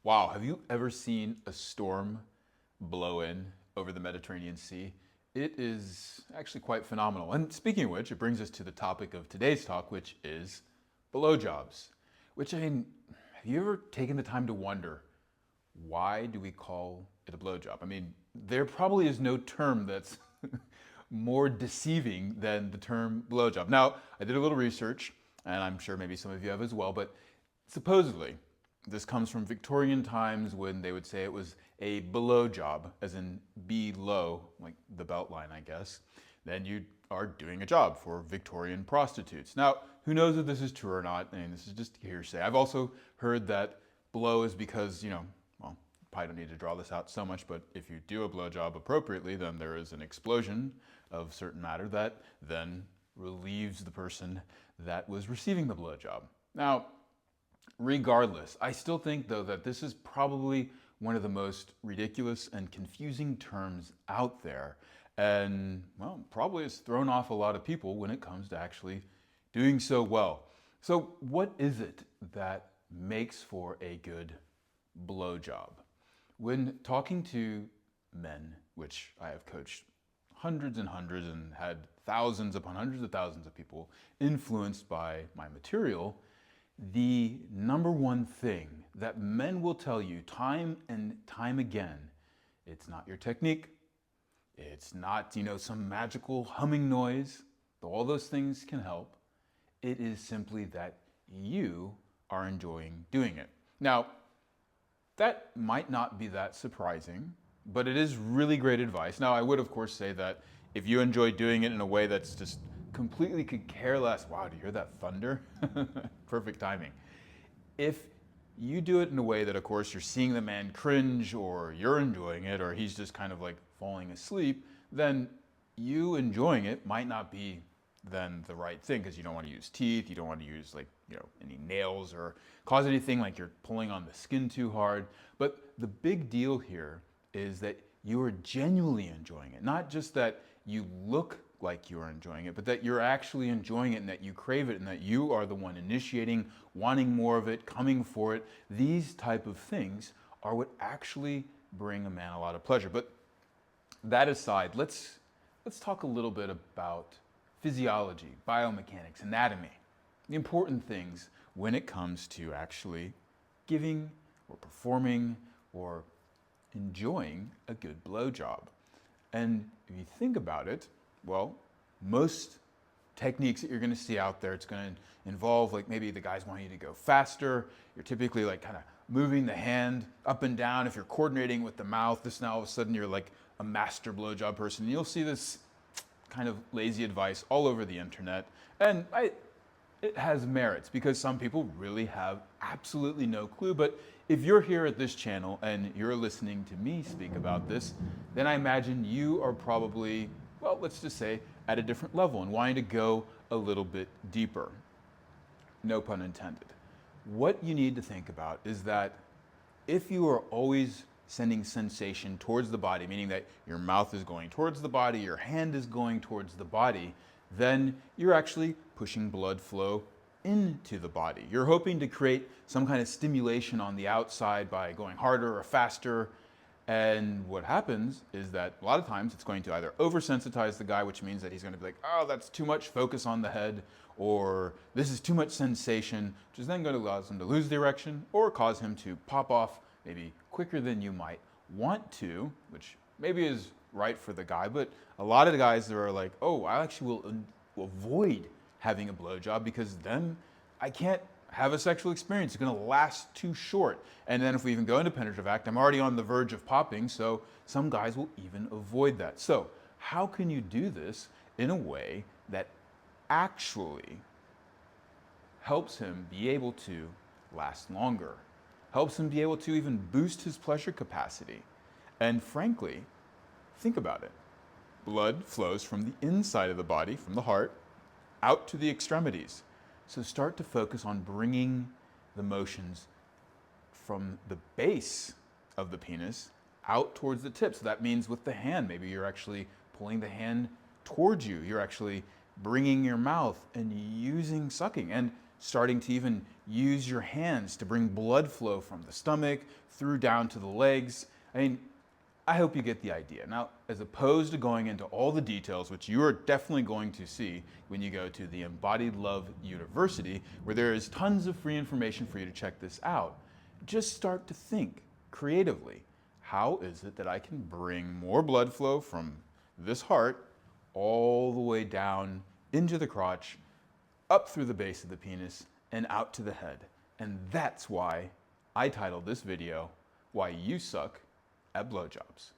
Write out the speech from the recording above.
Wow, have you ever seen a storm blow in over the Mediterranean Sea? It is actually quite phenomenal. And speaking of which, it brings us to the topic of today's talk, which is blowjobs. Which, have you ever taken the time to wonder, why do we call it a blowjob? I mean, there probably is no term that's more deceiving than the term blowjob. Now, I did a little research, and I'm sure maybe some of you have as well, but supposedly, this comes from Victorian times when they would say it was a below job, as in below, like the belt line, I guess. Then you are doing a job for Victorian prostitutes. Now, who knows if this is true or not? I mean, this is just hearsay. I've also heard that blow is because, well, probably don't need to draw this out so much, but if you do a blowjob appropriately, then there is an explosion of certain matter that then relieves the person that was receiving the blowjob. Now, regardless, I still think though that this is probably one of the most ridiculous and confusing terms out there. And well, probably has thrown off a lot of people when it comes to actually doing so well. So what is it that makes for a good blowjob? When talking to men, which I have coached hundreds and hundreds and had thousands upon hundreds of thousands of people influenced by my material, the number one thing that men will tell you time and time again, it's not your technique, it's not, some magical humming noise, though all those things can help. It is simply that you are enjoying doing it. Now, that might not be that surprising, but it is really great advice. Now, I would of course say that if you enjoy doing it in a way that's just completely could care less, wow, do you hear that thunder? Perfect timing. If you do it in a way that, of course, you're seeing the man cringe, or you're enjoying it, or he's just kind of like falling asleep, then you enjoying it might not be then the right thing, because you don't want to use teeth, you don't want to use any nails or cause anything like you're pulling on the skin too hard. But the big deal here is that you are genuinely enjoying it. Not just that you look like you're enjoying it, but that you're actually enjoying it and that you crave it and that you are the one initiating, wanting more of it, coming for it. These type of things are what actually bring a man a lot of pleasure. But that aside, let's talk a little bit about physiology, biomechanics, anatomy, the important things when it comes to actually giving or performing or enjoying a good blowjob. And if you think about it, well, most techniques that you're going to see out there, it's going to involve like maybe the guys want you to go faster. You're typically like kind of moving the hand up and down. If you're coordinating with the mouth, this now all of a sudden you're like a master blowjob person. You'll see this kind of lazy advice all over the internet. And it has merits because some people really have absolutely no clue. But if you're here at this channel and you're listening to me speak about this, then I imagine you are probably, well, let's just say at a different level and wanting to go a little bit deeper. No pun intended. What you need to think about is that if you are always sending sensation towards the body, meaning that your mouth is going towards the body, your hand is going towards the body, then you're actually pushing blood flow into the body. You're hoping to create some kind of stimulation on the outside by going harder or faster. And what happens is that a lot of times it's going to either oversensitize the guy, which means that he's going to be like, oh, that's too much focus on the head, or this is too much sensation, which is then going to cause him to lose the erection or cause him to pop off maybe quicker than you might want to, which maybe is right for the guy. But a lot of the guys that are like, oh, I actually will avoid having a blowjob because then I can't have a sexual experience. It's going to last too short. And then if we even go into penetrative act, I'm already on the verge of popping. So some guys will even avoid that. So how can you do this in a way that actually helps him be able to last longer, helps him be able to even boost his pleasure capacity? And frankly, think about it. Blood flows from the inside of the body, from the heart, out to the extremities. So start to focus on bringing the motions from the base of the penis out towards the tip. So that means with the hand, maybe you're actually pulling the hand towards you. You're actually bringing your mouth and using sucking. And starting to even use your hands to bring blood flow from the stomach through down to the legs. I mean, I hope you get the idea. Now, as opposed to going into all the details, which you are definitely going to see when you go to the Embodied Love University, where there is tons of free information for you to check this out, just start to think creatively. How is it that I can bring more blood flow from this heart all the way down into the crotch, up through the base of the penis, and out to the head? And that's why I titled this video, Why You Suck at Blowjobs.